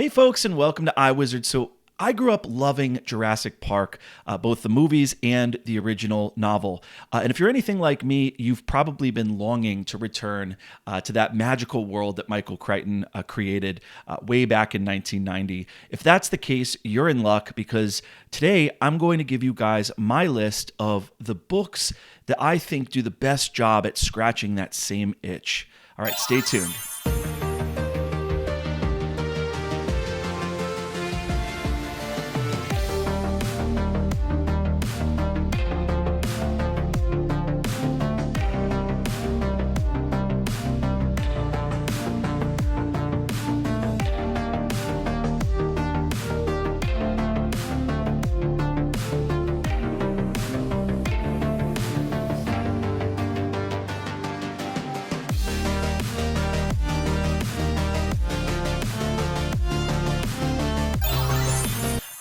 Hey folks, and welcome to iWizard. So I grew up loving Jurassic Park, both the movies and the original novel. And if you're anything like me, you've probably been longing to return to that magical world that Michael Crichton created way back in 1990. If that's the case, you're in luck because today I'm going to give you guys my list of the books that I think do the best job at scratching that same itch. All right, stay tuned.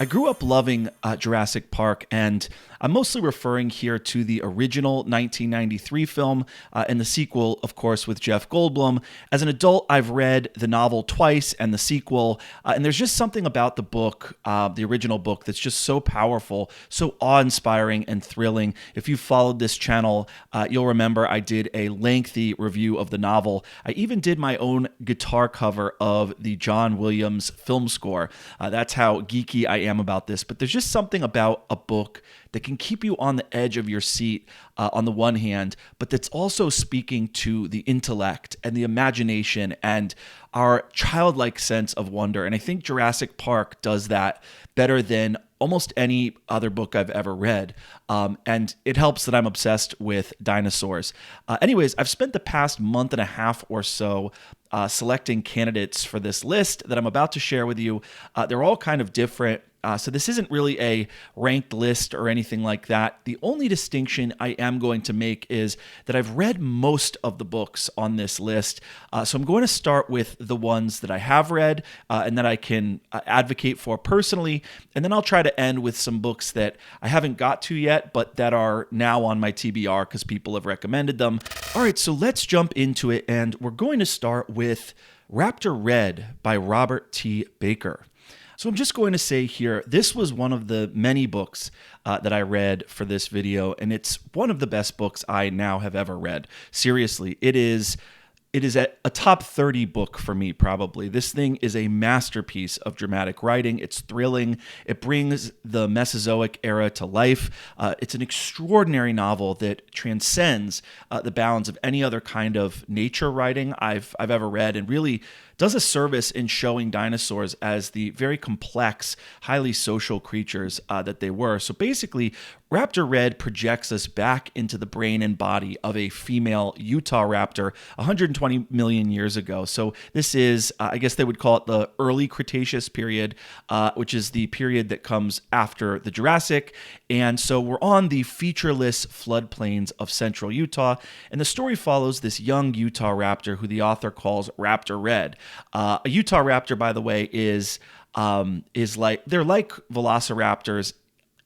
I grew up loving Jurassic Park, and I'm mostly referring here to the original 1993 film and the sequel, of course, with Jeff Goldblum. As an adult, I've read the novel twice and the sequel, and there's just something about the book, the original book, that's just so powerful, so awe-inspiring and thrilling. If you've followed this channel, you'll remember I did a lengthy review of the novel. I even did my own guitar cover of the John Williams film score. That's how geeky I am about this, but there's just something about a book that can keep you on the edge of your seat on the one hand, but that's also speaking to the intellect and the imagination and our childlike sense of wonder. And I think Jurassic Park does that better than almost any other book I've ever read. And it helps that I'm obsessed with dinosaurs. Anyways, I've spent the past month and a half or so selecting candidates for this list that I'm about to share with you. They're all kind of different. So this isn't really a ranked list or anything like that. The only distinction I am going to make is that I've read most of the books on this list. So I'm going to start with the ones that I have read and that I can advocate for personally. And then I'll try to end with some books that I haven't got to yet, but that are now on my TBR because people have recommended them. All right, so let's jump into it. And we're going to start with Raptor Red by Robert T. Baker. So I'm just going to say here, this was one of the many books that I read for this video, and it's one of the best books I now have ever read. Seriously, it is a top 30 book for me, probably. This thing is a masterpiece of dramatic writing. It's thrilling. It brings the Mesozoic era to life. It's an extraordinary novel that transcends the bounds of any other kind of nature writing I've ever read, and really does a service in showing dinosaurs as the very complex, highly social creatures that they were. So basically, Raptor Red projects us back into the brain and body of a female Utah raptor 120 million years ago. So this is, I guess they would call it the early Cretaceous period, which is the period that comes after the Jurassic. And so we're on the featureless floodplains of central Utah. And the story follows this young Utah raptor who the author calls Raptor Red. A Utah raptor, by the way, is like, they're like velociraptors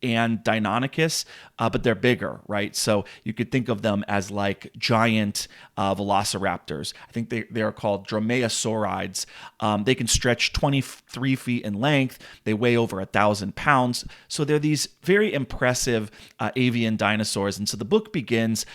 and Deinonychus, but they're bigger, right? So you could think of them as like giant velociraptors. I think they are called dromaeosaurids. They can stretch 23 feet in length. They weigh over 1,000 pounds. So they're these very impressive avian dinosaurs. And so the book begins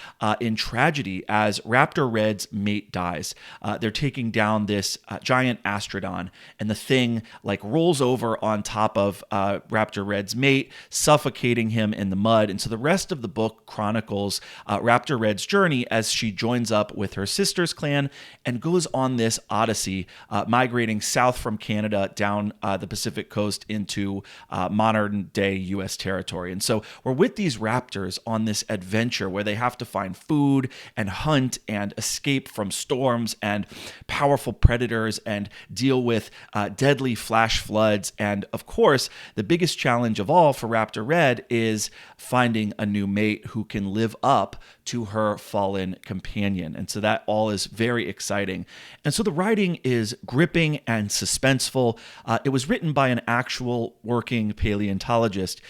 in tragedy as Raptor Red's mate dies. They're taking down this giant astrodon, and the thing like rolls over on top of Raptor Red's mate, suffocating him in the mud. And so the rest of the book chronicles Raptor Red's journey as she joins up with her sister's clan and goes on this odyssey, migrating south from Canada down the Pacific coast into modern day U.S. territory. And so we're with these raptors on this adventure where they have to find food and hunt and escape from storms and powerful predators and deal with deadly flash floods. And of course, the biggest challenge of all for Raptor thread is finding a new mate who can live up to her fallen companion. And so that all is very exciting. And so the writing is gripping and suspenseful. It was written by an actual working paleontologist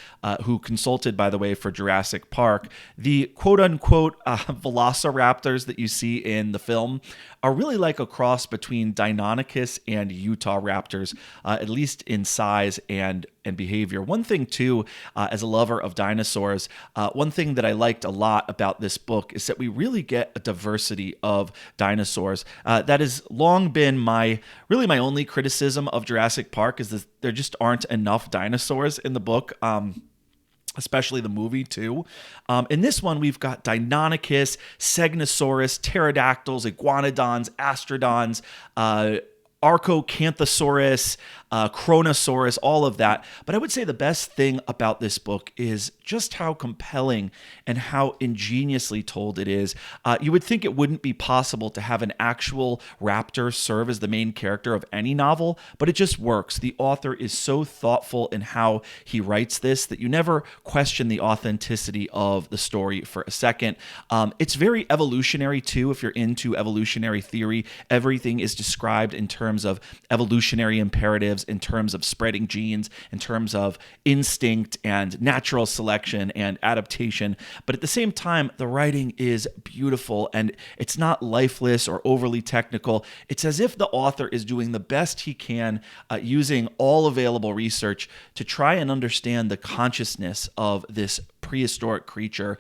who consulted, by the way, for Jurassic Park. The quote-unquote velociraptors that you see in the film are really like a cross between Deinonychus and Utah raptors, at least in size and behavior. One thing, too, as a lover of dinosaurs, one thing that I liked a lot about this book is that we really get a diversity of dinosaurs. That has long been my only criticism of Jurassic Park, is that there just aren't enough dinosaurs in the book. Especially the movie, too. In this one, we've got Deinonychus, Segnosaurus, pterodactyls, iguanodons, astrodons, Archocanthosaurus, Chronosaurus, all of that. But I would say the best thing about this book is just how compelling and how ingeniously told it is. You would think it wouldn't be possible to have an actual raptor serve as the main character of any novel, but it just works. The author is so thoughtful in how he writes this that you never question the authenticity of the story for a second. It's very evolutionary, too, if you're into evolutionary theory. Everything is described in terms of evolutionary imperatives, in terms of spreading genes, in terms of instinct and natural selection and adaptation. But at the same time, the writing is beautiful and it's not lifeless or overly technical. It's as if the author is doing the best he can using all available research to try and understand the consciousness of this prehistoric creature,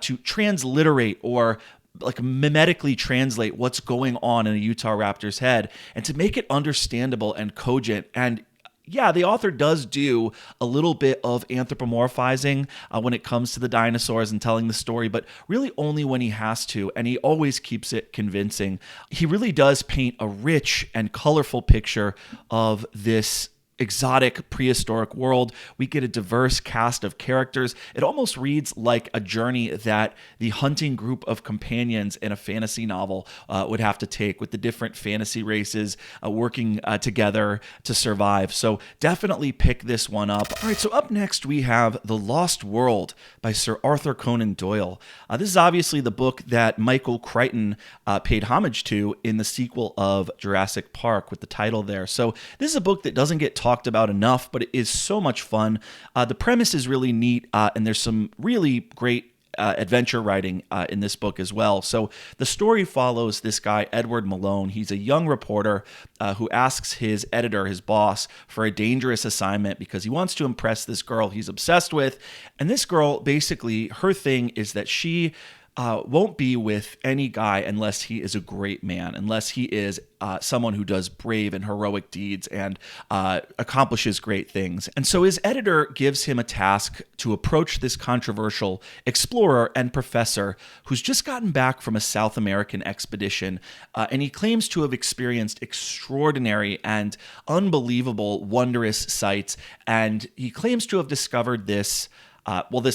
to transliterate or like mimetically translate what's going on in a Utah raptor's head and to make it understandable and cogent. And yeah, the author does do a little bit of anthropomorphizing when it comes to the dinosaurs and telling the story, but really only when he has to, and he always keeps it convincing. He really does paint a rich and colorful picture of this exotic prehistoric world. We get a diverse cast of characters. It almost reads like a journey that the hunting group of companions in a fantasy novel would have to take, with the different fantasy races working together to survive. So definitely pick this one up. All right, so up next we have The Lost World by Sir Arthur Conan Doyle. This is obviously the book that Michael Crichton paid homage to in the sequel of Jurassic Park with the title there. So this is a book that doesn't get talked about enough, but it is so much fun. The premise is really neat, and there's some really great adventure writing in this book as well. So the story follows this guy, Edward Malone. He's a young reporter who asks his editor, his boss, for a dangerous assignment because he wants to impress this girl he's obsessed with. And this girl, basically, her thing is that she won't be with any guy unless he is a great man, unless he is someone who does brave and heroic deeds and accomplishes great things. And so his editor gives him a task to approach this controversial explorer and professor who's just gotten back from a South American expedition, and he claims to have experienced extraordinary and unbelievable, wondrous sights, and he claims to have discovered this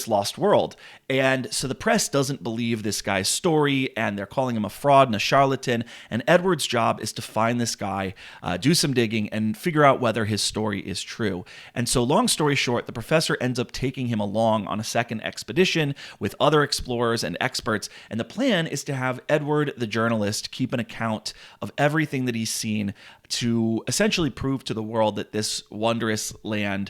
lost world. And so the press doesn't believe this guy's story, and they're calling him a fraud and a charlatan. And Edward's job is to find this guy, do some digging, and figure out whether his story is true. And so long story short, the professor ends up taking him along on a second expedition with other explorers and experts. And the plan is to have Edward, the journalist, keep an account of everything that he's seen to essentially prove to the world that this wondrous land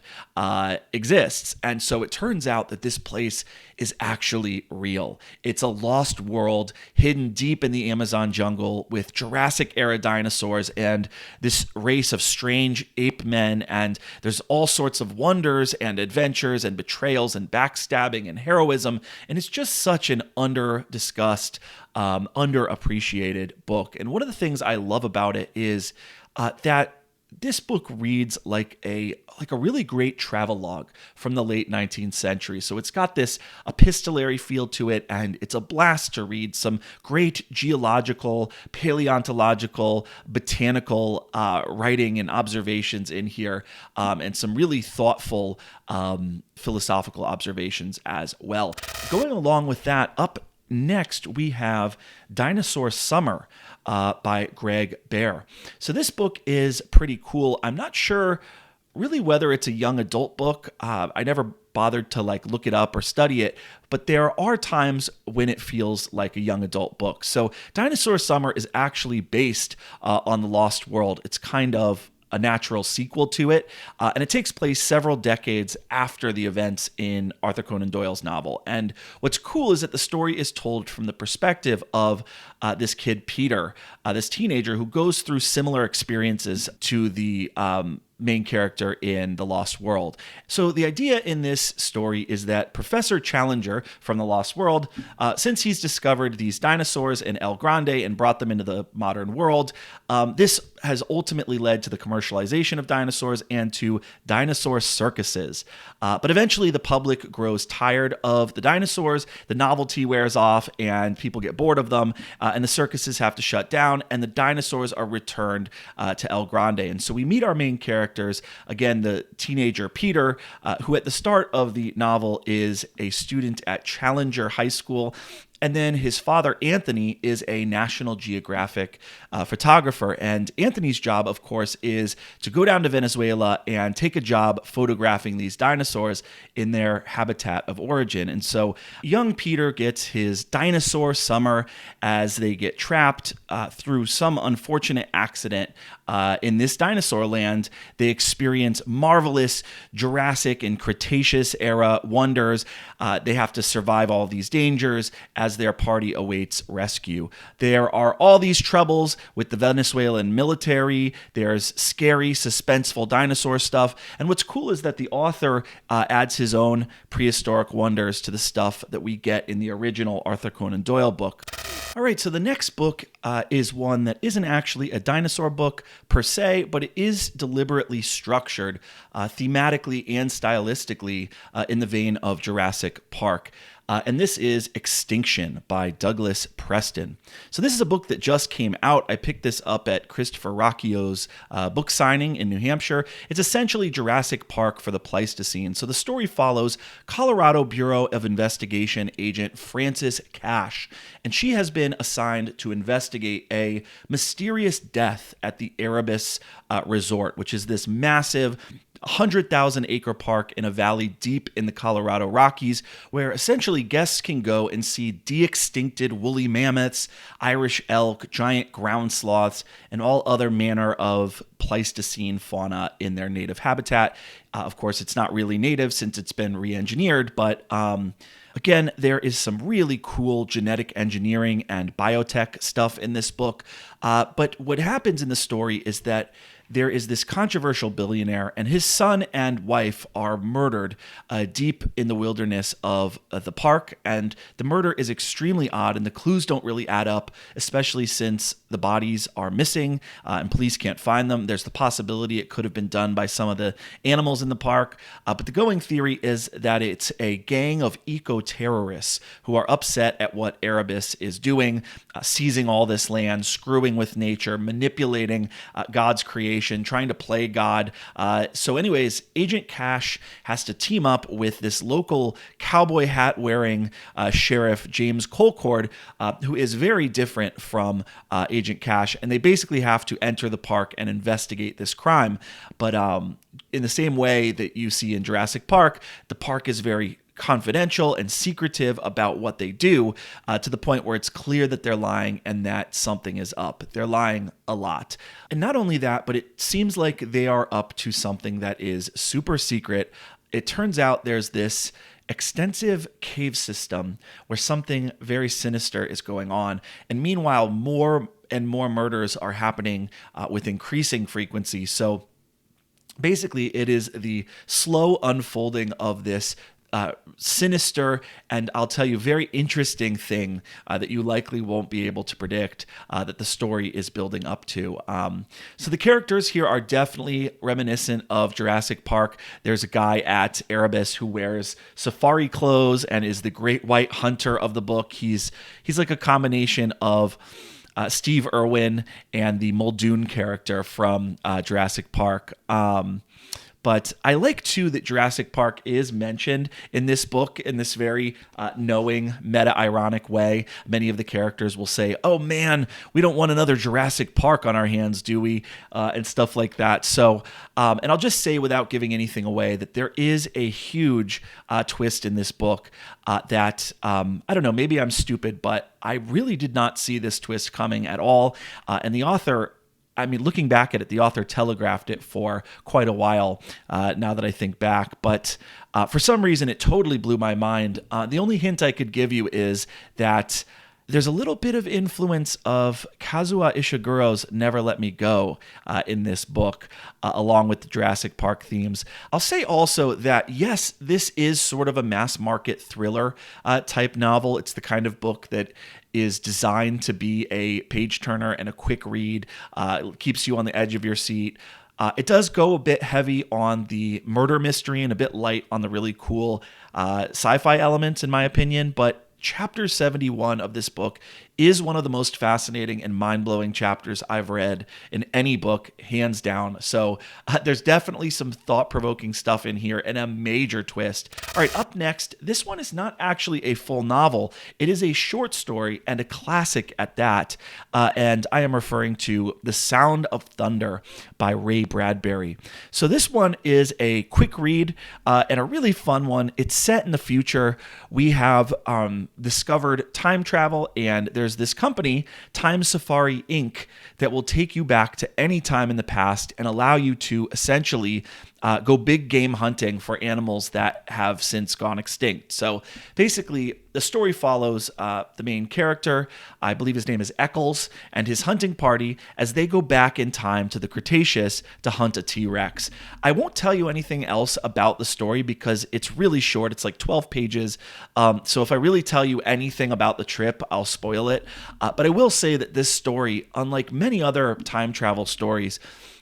exists. And so it turns out that this place is actually real. It's a lost world hidden deep in the Amazon jungle with Jurassic-era dinosaurs and this race of strange ape men, and there's all sorts of wonders and adventures and betrayals and backstabbing and heroism, and it's just such an under-discussed, underappreciated book. And one of the things I love about it is that this book reads like a really great travelogue from the late 19th century. So it's got this epistolary feel to it, and it's a blast to read some great geological, paleontological, botanical writing and observations in here, and some really thoughtful philosophical observations as well. Going along with that, up next we have Dinosaur Summer by Greg Bear. So this book is pretty cool. I'm not sure really whether it's a young adult book. I never bothered to like look it up or study it, but there are times when it feels like a young adult book. So Dinosaur Summer is actually based on The Lost World. It's kind of a natural sequel to it, and it takes place several decades after the events in Arthur Conan Doyle's novel. And what's cool is that the story is told from the perspective of this kid Peter, this teenager who goes through similar experiences to the main character in The Lost World. So the idea in this story is that Professor Challenger from The Lost World, since he's discovered these dinosaurs in El Grande and brought them into the modern world, this has ultimately led to the commercialization of dinosaurs and to dinosaur circuses. But eventually the public grows tired of the dinosaurs, the novelty wears off, and people get bored of them, and the circuses have to shut down, and the dinosaurs are returned to El Grande. And so we meet our main characters, again, the teenager Peter, who at the start of the novel is a student at Challenger High School. And then his father, Anthony, is a National Geographic photographer. And Anthony's job, of course, is to go down to Venezuela and take a job photographing these dinosaurs in their habitat of origin. And so young Peter gets his dinosaur summer as they get trapped through some unfortunate accident in this dinosaur land. They experience marvelous Jurassic and Cretaceous era wonders. They have to survive all these dangers as their party awaits rescue. There are all these troubles with the Venezuelan military. There's scary, suspenseful dinosaur stuff. And what's cool is that the author adds his own prehistoric wonders to the stuff that we get in the original Arthur Conan Doyle book. All right, so the next book is one that isn't actually a dinosaur book per se, but it is deliberately structured thematically and stylistically in the vein of Jurassic Park. And this is Extinction by Douglas Preston. So this is a book that just came out. I picked this up at Christopher Rocchio's book signing in New Hampshire. It's essentially Jurassic Park for the Pleistocene. So the story follows Colorado Bureau of Investigation agent Frances Cash, and she has been assigned to investigate a mysterious death at the Erebus Resort, which is this massive 100,000 acre park in a valley deep in the Colorado Rockies, where essentially guests can go and see de-extincted woolly mammoths, Irish elk, giant ground sloths, and all other manner of Pleistocene fauna in their native habitat. Of course, it's not really native since it's been re-engineered, but again, there is some really cool genetic engineering and biotech stuff in this book. But what happens in the story is that there is this controversial billionaire, and his son and wife are murdered deep in the wilderness of the park. And the murder is extremely odd, and the clues don't really add up, especially since the bodies are missing and police can't find them. There's the possibility it could have been done by some of the animals in the park. But the going theory is that it's a gang of eco-terrorists who are upset at what Erebus is doing, seizing all this land, screwing with nature, manipulating God's creation, trying to play God. So anyways, Agent Cash has to team up with this local cowboy hat wearing sheriff, James Colcord, who is very different from Agent Cash. And they basically have to enter the park and investigate this crime. But in the same way that you see in Jurassic Park, the park is very confidential and secretive about what they do, to the point where it's clear that they're lying and that something is up. They're lying a lot. And not only that, but it seems like they are up to something that is super secret. It turns out there's this extensive cave system where something very sinister is going on. And meanwhile, more and more murders are happening with increasing frequency. So basically, it is the slow unfolding of this sinister and, I'll tell you, very interesting thing that you likely won't be able to predict that the story is building up to. So the characters here are definitely reminiscent of Jurassic Park. There's a guy at Erebus who wears safari clothes and is the great white hunter of the book. He's like a combination of Steve Irwin and the Muldoon character from Jurassic Park. But I like, too, that Jurassic Park is mentioned in this book in this very knowing, meta-ironic way. Many of the characters will say, oh, man, we don't want another Jurassic Park on our hands, do we? And stuff like that. So, and I'll just say without giving anything away that there is a huge twist in this book that, I don't know, maybe I'm stupid, but I really did not see this twist coming at all. And the author, I mean, looking back at it, the author telegraphed it for quite a while now that I think back. But for some reason, it totally blew my mind. The only hint I could give you is that there's a little bit of influence of Kazuo Ishiguro's Never Let Me Go in this book, along with the Jurassic Park themes. I'll say also that, yes, this is sort of a mass market thriller type novel. It's the kind of book that is designed to be a page turner and a quick read. It keeps you on the edge of your seat. It does go a bit heavy on the murder mystery and a bit light on the really cool sci-fi elements, in my opinion, but Chapter 71 of this book is one of the most fascinating and mind-blowing chapters I've read in any book, hands down. So there's definitely some thought-provoking stuff in here and a major twist. All right, up next, this one is not actually a full novel. It is a short story and a classic at that. And I am referring to The Sound of Thunder by Ray Bradbury. So this one is a quick read and a really fun one. It's set in the future. We have discovered time travel, and there's this company, Time Safari Inc., that will take you back to any time in the past and allow you to essentially go big game hunting for animals that have since gone extinct. So basically, the story follows the main character, I believe his name is Eccles, and his hunting party as they go back in time to the Cretaceous to hunt a T-Rex. I won't tell you anything else about the story because it's really short. It's like 12 pages. So if I really tell you anything about the trip, I'll spoil it. But I will say that this story, unlike many other time travel stories,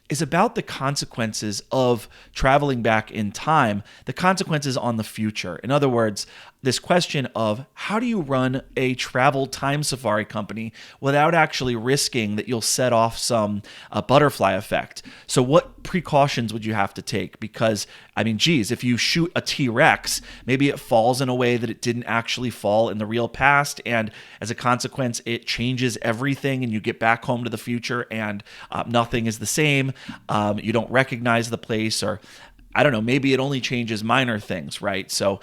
is about the consequences of traveling back in time, the consequences on the future. In other words, this question of how do you run a travel time safari company without actually risking that you'll set off some butterfly effect? So what precautions would you have to take? Because, I mean, geez, if you shoot a T-Rex, maybe it falls in a way that it didn't actually fall in the real past, and as a consequence, it changes everything, and you get back home to the future, and nothing is the same. You don't recognize the place, or I don't know, maybe it only changes minor things, right? So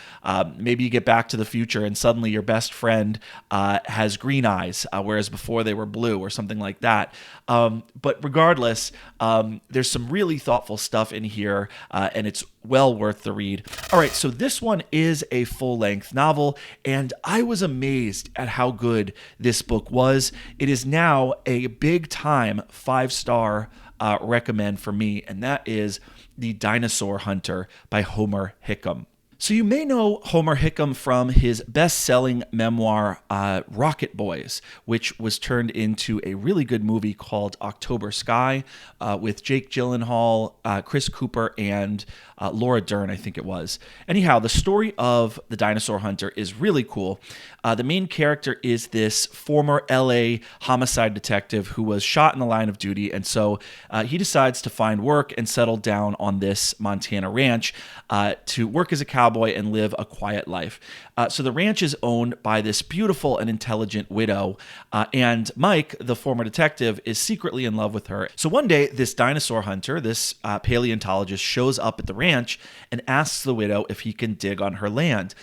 maybe you get back to the future and suddenly your best friend has green eyes, whereas before they were blue or something like that. But regardless, there's some really thoughtful stuff in here, and it's well worth the read. All right, so this one is a full-length novel, and I was amazed at how good this book was. It is now a big-time 5-star recommend for me, and that is The Dinosaur Hunter by Homer Hickam. So you may know Homer Hickam from his best-selling memoir, Rocket Boys, which was turned into a really good movie called October Sky with Jake Gyllenhaal, Chris Cooper, and Laura Dern, I think it was. Anyhow, the story of The Dinosaur Hunter is really cool. The main character is this former LA homicide detective who was shot in the line of duty, and so he decides to find work and settle down on this Montana ranch to work as a cowboy and live a quiet life. So the ranch is owned by this beautiful and intelligent widow, and Mike, the former detective, is secretly in love with her. So one day, this dinosaur hunter, this paleontologist, shows up at the ranch and asks the widow if he can dig on her land.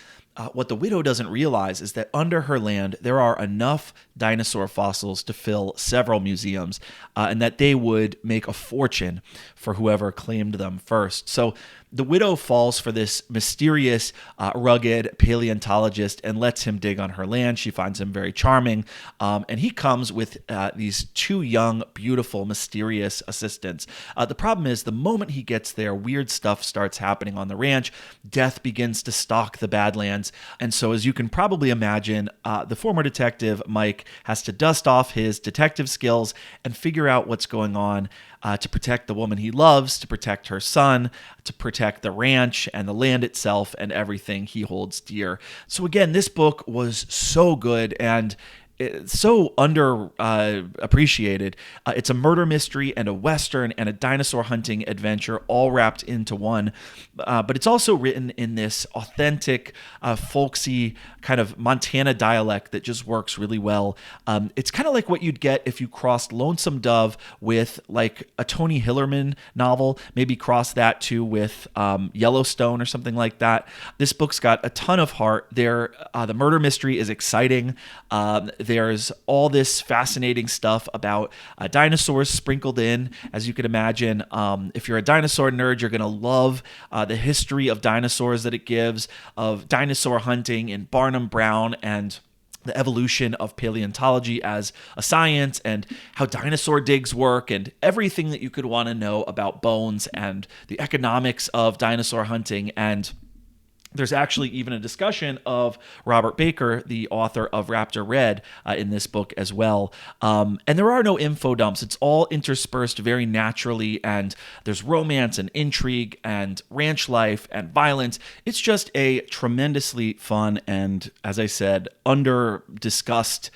What the widow doesn't realize is that under her land, there are enough dinosaur fossils to fill several museums, and that they would make a fortune for whoever claimed them first. So the widow falls for this mysterious, rugged paleontologist and lets him dig on her land. She finds him very charming, and he comes with these 2 young, beautiful, mysterious assistants. The problem is the moment he gets there, weird stuff starts happening on the ranch. Death begins to stalk the Badlands, and so as you can probably imagine, the former detective, Mike, has to dust off his detective skills and figure out what's going on to protect the woman he loves, to protect her son, to protect the ranch and the land itself and everything he holds dear. So again, this book was so good, and it's so under appreciated. It's a murder mystery and a western and a dinosaur hunting adventure all wrapped into one. But it's also written in this authentic, folksy kind of Montana dialect that just works really well. It's kind of like what you'd get if you crossed Lonesome Dove with like a Tony Hillerman novel, maybe cross that too with Yellowstone or something like that. This book's got a ton of heart. The murder mystery is exciting. There's all this fascinating stuff about dinosaurs sprinkled in, as you can imagine. If you're a dinosaur nerd, you're going to love the history of dinosaurs that it gives, of dinosaur hunting in Barnum Brown, and the evolution of paleontology as a science, and how dinosaur digs work, and everything that you could want to know about bones and the economics of dinosaur hunting. And there's actually even a discussion of Robert Baker, the author of Raptor Red, in this book as well. And there are no info dumps. It's all interspersed very naturally, and there's romance and intrigue and ranch life and violence. It's just a tremendously fun and, as I said, under-discussed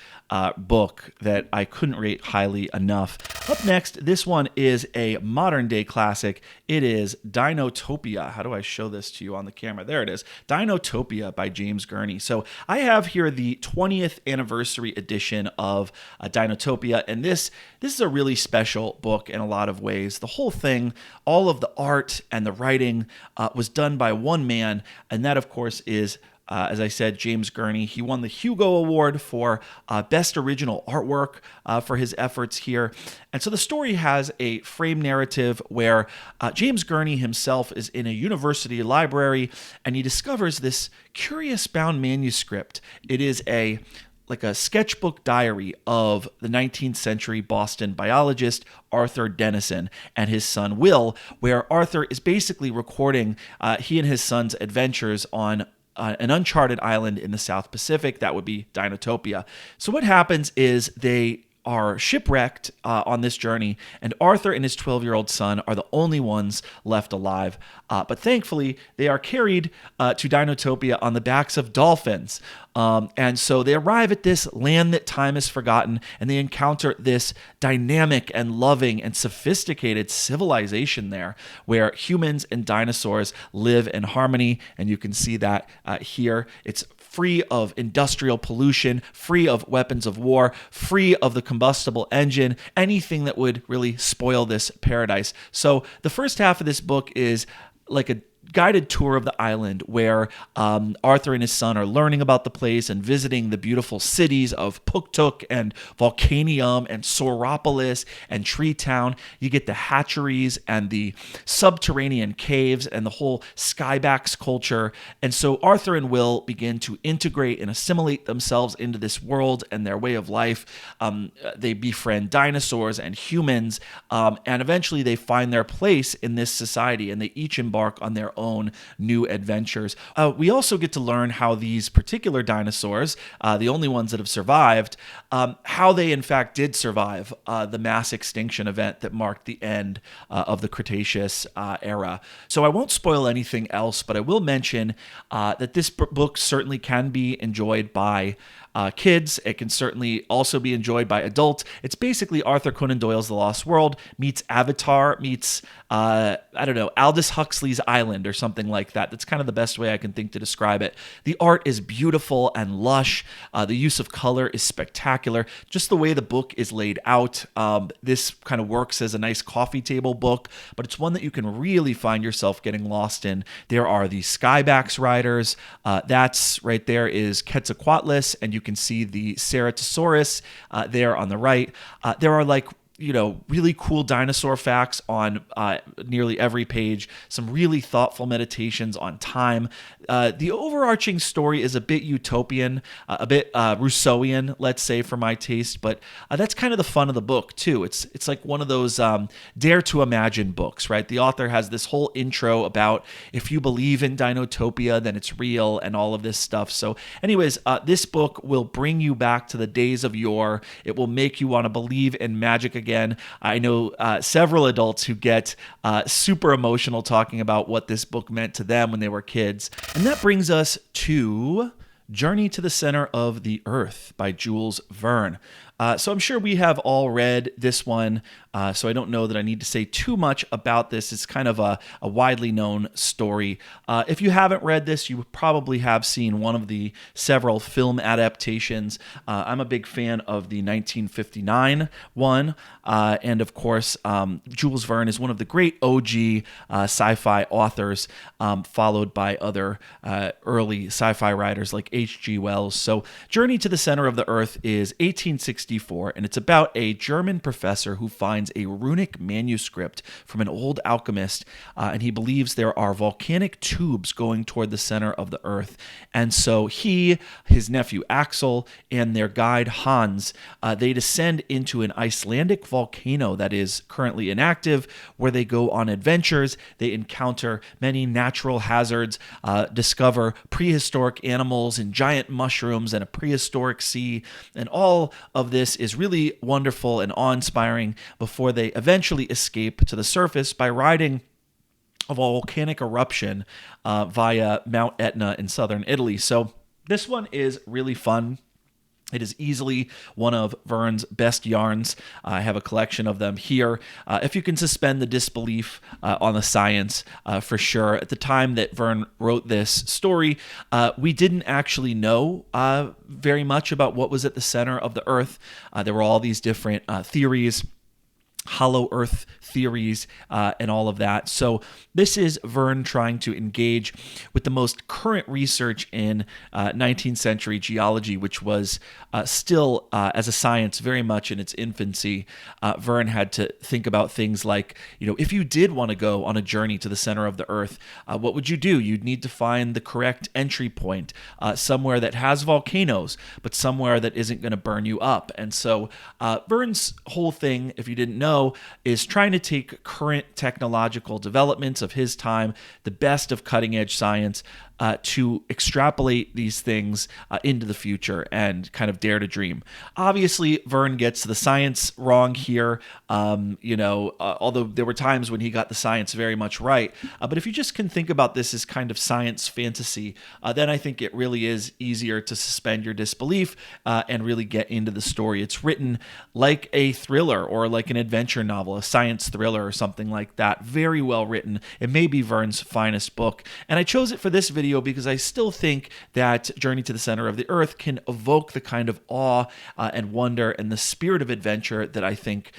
book that I couldn't rate highly enough. Up next, this one is a modern day classic. It is Dinotopia. How do I show this to you on the camera? There it is. Dinotopia by James Gurney. So I have here the 20th anniversary edition of Dinotopia, and this is a really special book in a lot of ways. The whole thing, all of the art and the writing was done by one man, and that, of course, is as I said, James Gurney. He won the Hugo Award for Best Original Artwork for his efforts here. And so the story has a frame narrative where James Gurney himself is in a university library, and he discovers this curious bound manuscript. It is like a sketchbook diary of the 19th century Boston biologist Arthur Dennison and his son Will, where Arthur is basically recording he and his son's adventures on an uncharted island in the South Pacific. That would be Dinotopia. So what happens is they are shipwrecked on this journey, and Arthur and his 12-year-old son are the only ones left alive. But thankfully, they are carried to Dinotopia on the backs of dolphins. And so they arrive at this land that time has forgotten, and they encounter this dynamic and loving and sophisticated civilization there, where humans and dinosaurs live in harmony. And you can see that here. It's free of industrial pollution, free of weapons of war, free of the combustible engine, anything that would really spoil this paradise. So the first half of this book is like a guided tour of the island where Arthur and his son are learning about the place and visiting the beautiful cities of Puktuk and Volcanium and Sauropolis and Tree Town. You get the hatcheries and the subterranean caves and the whole Skybacks culture. And so Arthur and Will begin to integrate and assimilate themselves into this world and their way of life. They befriend dinosaurs and humans, and eventually they find their place in this society, and they each embark on their own new adventures. We also get to learn how these particular dinosaurs, the only ones that have survived, how they in fact did survive the mass extinction event that marked the end of the Cretaceous era. So I won't spoil anything else, but I will mention that this book certainly can be enjoyed by kids. It can certainly also be enjoyed by adults. It's basically Arthur Conan Doyle's The Lost World meets Avatar meets, Aldous Huxley's Island or something like that. That's kind of the best way I can think to describe it. The art is beautiful and lush. The use of color is spectacular. Just the way the book is laid out, this kind of works as a nice coffee table book, but it's one that you can really find yourself getting lost in. There are the Skybacks riders. That's right there is Quetzalcoatlus, and you can see the Ceratosaurus there on the right. There are really cool dinosaur facts on nearly every page, some really thoughtful meditations on time. The overarching story is a bit utopian, a bit Rousseauian, let's say, for my taste, but that's kind of the fun of the book, too. It's like one of those dare to imagine books, right? The author has this whole intro about if you believe in Dinotopia, then it's real and all of this stuff. So anyways, this book will bring you back to the days of yore. It will make you want to believe in magic again. I know several adults who get super emotional talking about what this book meant to them when they were kids. And that brings us to Journey to the Center of the Earth by Jules Verne. So I'm sure we have all read this one, so I don't know that I need to say too much about this. It's kind of a widely known story. If you haven't read this, you probably have seen one of the several film adaptations. I'm a big fan of the 1959 one, and of course, Jules Verne is one of the great OG sci-fi authors, followed by other early sci-fi writers like H.G. Wells. So Journey to the Center of the Earth is 1864, and it's about a German professor who finds a runic manuscript from an old alchemist, and he believes there are volcanic tubes going toward the center of the Earth. And so he, his nephew Axel, and their guide Hans, they descend into an Icelandic volcano that is currently inactive, where they go on adventures. They encounter many natural hazards, discover prehistoric animals and giant mushrooms and a prehistoric sea, and all of this is really wonderful and awe-inspiring before they eventually escape to the surface by riding a volcanic eruption via Mount Etna in southern Italy. So this one is really fun. It is easily one of Verne's best yarns. I have a collection of them here. If you can suspend the disbelief on the science, for sure. At the time that Verne wrote this story, we didn't actually know very much about what was at the center of the Earth. There were all these different theories, hollow earth theories, and all of that. So this is Verne trying to engage with the most current research in 19th century geology, which was still, as a science, very much in its infancy. Verne had to think about things like, if you did want to go on a journey to the center of the Earth, what would you do? You'd need to find the correct entry point, somewhere that has volcanoes, but somewhere that isn't going to burn you up. And so Verne's whole thing, if you didn't know, is trying to take current technological developments of his time, the best of cutting edge science, to extrapolate these things into the future and kind of dare to dream. Obviously, Verne gets the science wrong here, although there were times when he got the science very much right. But if you just can think about this as kind of science fantasy, then I think it really is easier to suspend your disbelief and really get into the story. It's written like a thriller or like an adventure novel, a science thriller or something like that. Very well written. It may be Verne's finest book. And I chose it for this video because I still think that Journey to the Center of the Earth can evoke the kind of awe and wonder and the spirit of adventure that I think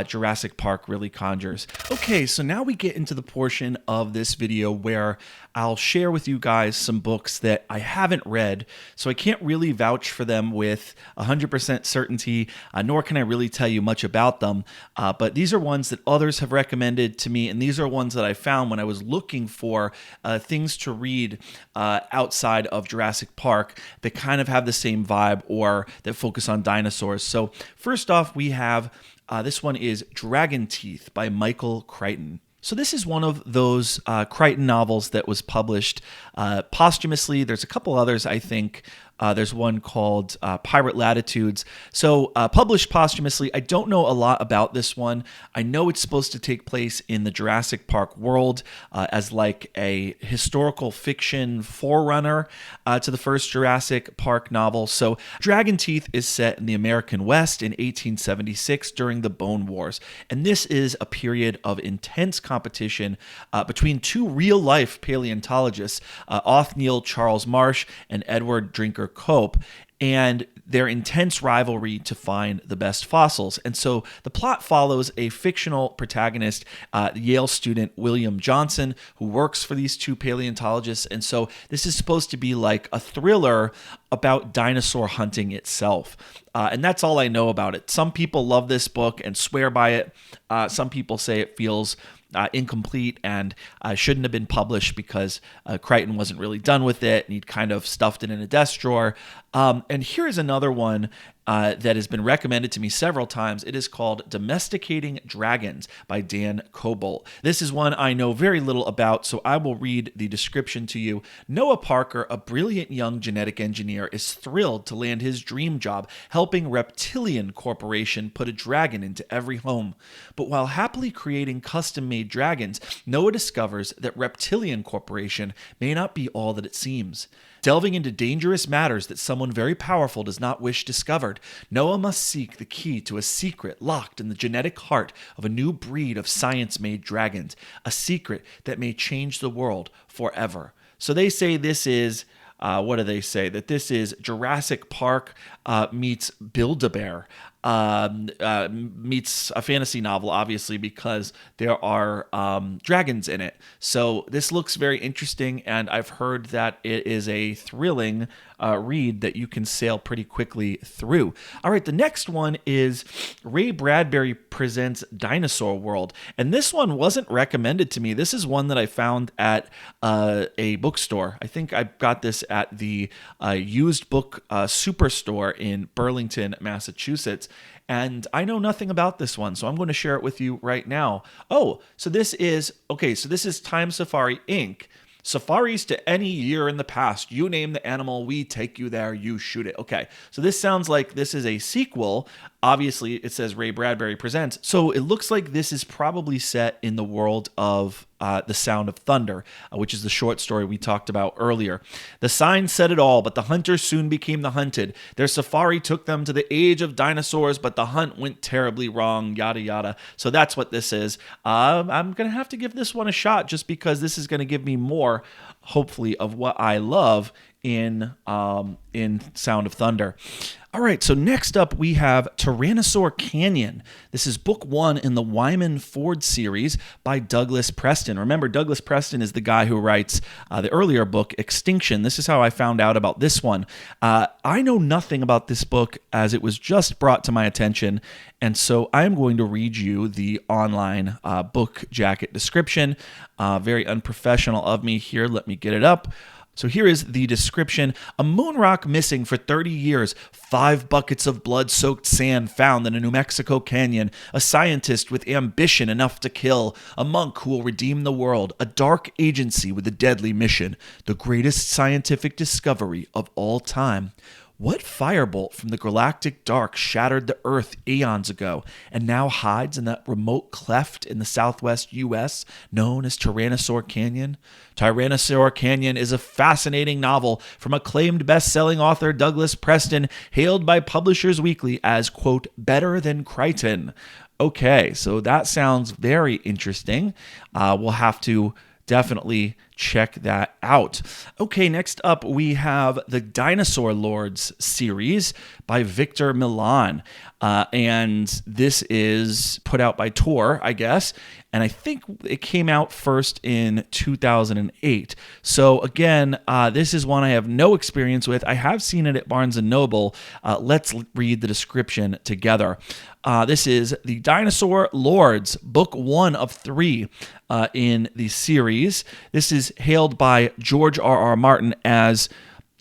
Jurassic Park really conjures. Okay, so now we get into the portion of this video where I'll share with you guys some books that I haven't read, so I can't really vouch for them with 100% certainty, nor can I really tell you much about them, but these are ones that others have recommended to me, and these are ones that I found when I was looking for things to read outside of Jurassic Park that kind of have the same vibe or that focus on dinosaurs. So first off, we have, this one is Dragon Teeth by Michael Crichton. So this is one of those Crichton novels that was published posthumously. There's a couple others, I think. There's one called Pirate Latitudes. So published posthumously. I don't know a lot about this one. I know it's supposed to take place in the Jurassic Park world as like a historical fiction forerunner to the first Jurassic Park novel. So Dragon Teeth is set in the American West in 1876 during the Bone Wars. And this is a period of intense competition between two real-life paleontologists, Othniel Charles Marsh and Edward Drinker Cope, and their intense rivalry to find the best fossils. And so the plot follows a fictional protagonist, Yale student William Johnson, who works for these two paleontologists. And so this is supposed to be like a thriller about dinosaur hunting itself. And that's all I know about it. Some people love this book and swear by it. Some people say it feels incomplete and shouldn't have been published because Crichton wasn't really done with it and he'd kind of stuffed it in a desk drawer. And here's another one that has been recommended to me several times. It is called Domesticating Dragons by Dan Coble. This is one I know very little about, so I will read the description to you. Noah Parker, a brilliant young genetic engineer, is thrilled to land his dream job helping Reptilian Corporation put a dragon into every home. But while happily creating custom-made science-made dragons, Noah discovers that Reptilian Corporation may not be all that it seems. Delving into dangerous matters that someone very powerful does not wish discovered, Noah must seek the key to a secret locked in the genetic heart of a new breed of science-made dragons, a secret that may change the world forever. So they say this is, what do they say? That this is Jurassic Park meets Build-A-Bear. Meets a fantasy novel, obviously, because there are dragons in it. So this looks very interesting, and I've heard that it is a thrilling read that you can sail pretty quickly through. All right, the next one is Ray Bradbury presents Dinosaur World, and this one wasn't recommended to me. This is one that I found at a bookstore. I think I got this at the used book superstore in Burlington, Massachusetts. And I know nothing about this one, so I'm going to share it with you right now. Oh, so this is Time Safari Inc. Safaris to any year in the past. You name the animal, we take you there, you shoot it. Okay, so this sounds like this is a sequel. Obviously, it says Ray Bradbury presents. So it looks like this is probably set in the world of The Sound of Thunder, which is the short story we talked about earlier. The sign said it all, but the hunters soon became the hunted. Their safari took them to the age of dinosaurs, but the hunt went terribly wrong, yada, yada. So that's what this is. I'm going to have to give this one a shot just because this is going to give me more, hopefully, of what I love in Sound of Thunder. All right, so next up we have Tyrannosaur Canyon. This is book 1 in the Wyman Ford series by Douglas Preston. Remember, Douglas Preston is the guy who writes the earlier book, Extinction. This is how I found out about this one. I know nothing about this book as it was just brought to my attention, and so I'm going to read you the online book jacket description. Very unprofessional of me here. Let me get it up. So here is the description. A moon rock missing for 30 years. 5 buckets of blood-soaked sand found in a New Mexico canyon. A scientist with ambition enough to kill. A monk who will redeem the world. A dark agency with a deadly mission. The greatest scientific discovery of all time. What firebolt from the galactic dark shattered the Earth eons ago and now hides in that remote cleft in the southwest U.S. known as Tyrannosaur Canyon? Tyrannosaur Canyon is a fascinating novel from acclaimed best-selling author Douglas Preston, hailed by Publishers Weekly as, quote, better than Crichton. Okay, so that sounds very interesting. We'll have to definitely check that out. Okay, next up we have the Dinosaur Lords series by Victor Milan. And this is put out by Tor, I guess. And I think it came out first in 2008. So again, this is one I have no experience with. I have seen it at Barnes & Noble. Let's read the description together. This is the Dinosaur Lords, book 1 of 3 in the series. This is hailed by George R.R. Martin as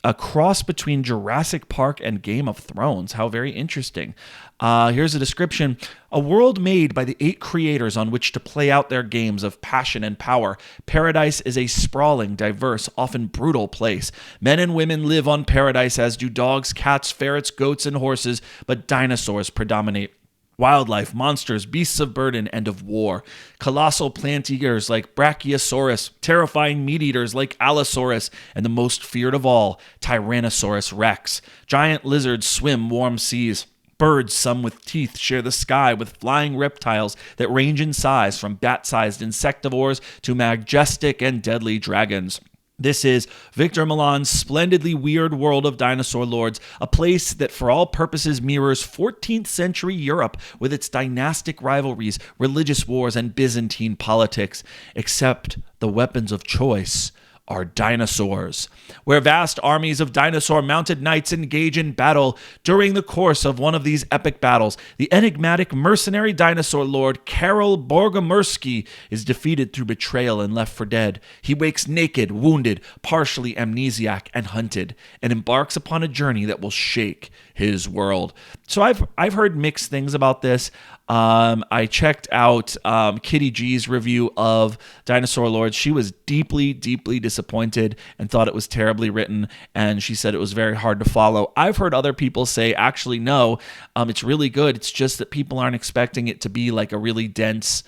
a cross between Jurassic Park and Game of Thrones. How very interesting. Here's a description. A world made by the 8 creators on which to play out their games of passion and power. Paradise is a sprawling, diverse, often brutal place. Men and women live on Paradise, as do dogs, cats, ferrets, goats, and horses, but dinosaurs predominate. Wildlife, monsters, beasts of burden and of war. Colossal plant eaters like Brachiosaurus, terrifying meat eaters like Allosaurus, and the most feared of all, Tyrannosaurus rex. Giant lizards swim warm seas. Birds, some with teeth, share the sky with flying reptiles that range in size from bat-sized insectivores to majestic and deadly dragons. This is Victor Milan's splendidly weird world of Dinosaur Lords, a place that for all purposes mirrors 14th century Europe with its dynastic rivalries, religious wars, and Byzantine politics, except the weapons of choice are dinosaurs, where vast armies of dinosaur-mounted knights engage in battle. During the course of one of these epic battles, the enigmatic mercenary dinosaur lord Karol Borgomersky is defeated through betrayal and left for dead. He wakes naked, wounded, partially amnesiac, and hunted, and embarks upon a journey that will shake his world. So I've heard mixed things about this. I checked out Kitty G's review of Dinosaur Lords. She was deeply, deeply disappointed and thought it was terribly written, and she said it was very hard to follow. I've heard other people say, actually, no, it's really good. It's just that people aren't expecting it to be like a really dense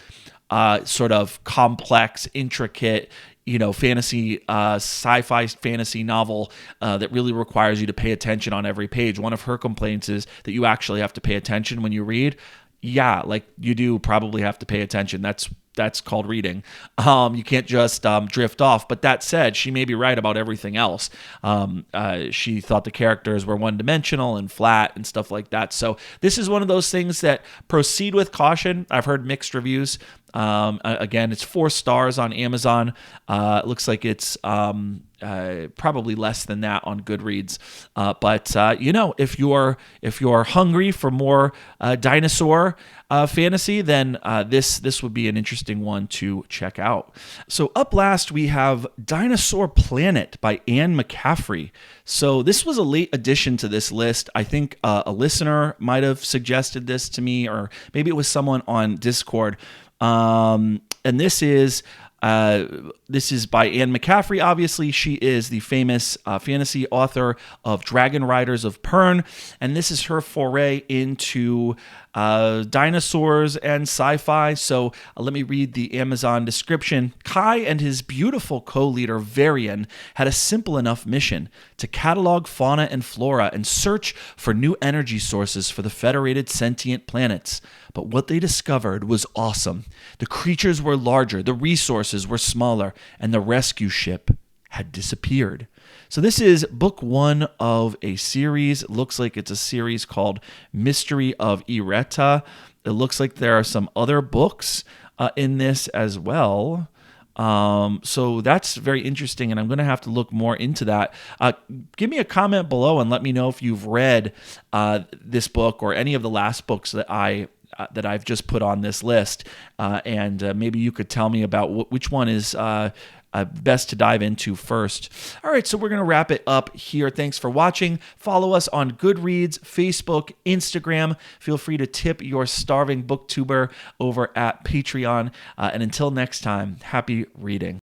sort of complex, intricate, fantasy, sci-fi fantasy novel that really requires you to pay attention on every page. One of her complaints is that you actually have to pay attention when you read. Yeah, like you do probably have to pay attention. That's called reading. You can't just drift off. But that said, she may be right about everything else. She thought the characters were one-dimensional and flat and stuff like that. So this is one of those things that proceed with caution. I've heard mixed reviews. Again, it's 4 stars on Amazon. It looks like it's probably less than that on Goodreads. But if you're hungry for more dinosaur fantasy, then this would be an interesting one to check out. So up last, we have Dinosaur Planet by Anne McCaffrey. So this was a late addition to this list. I think a listener might have suggested this to me, or maybe it was someone on Discord. And this is by Anne McCaffrey. Obviously, she is the famous fantasy author of Dragon Riders of Pern, and this is her foray into dinosaurs and sci-fi. So let me read the Amazon description. Kai and his beautiful co-leader Varian had a simple enough mission: to catalog fauna and flora and search for new energy sources for the federated sentient planets. But what they discovered was awesome. The creatures were larger, the resources were smaller, and the rescue ship had disappeared. So this is book 1 of a series. It looks like it's a series called Mystery of Ereta. It looks like there are some other books in this as well. So that's very interesting, and I'm going to have to look more into that. Give me a comment below and let me know if you've read this book or any of the last books that I've just put on this list, and maybe you could tell me about which one is best to dive into first. All right, so we're going to wrap it up here. Thanks for watching. Follow us on Goodreads, Facebook, Instagram. Feel free to tip your starving booktuber over at Patreon. And until next time, happy reading.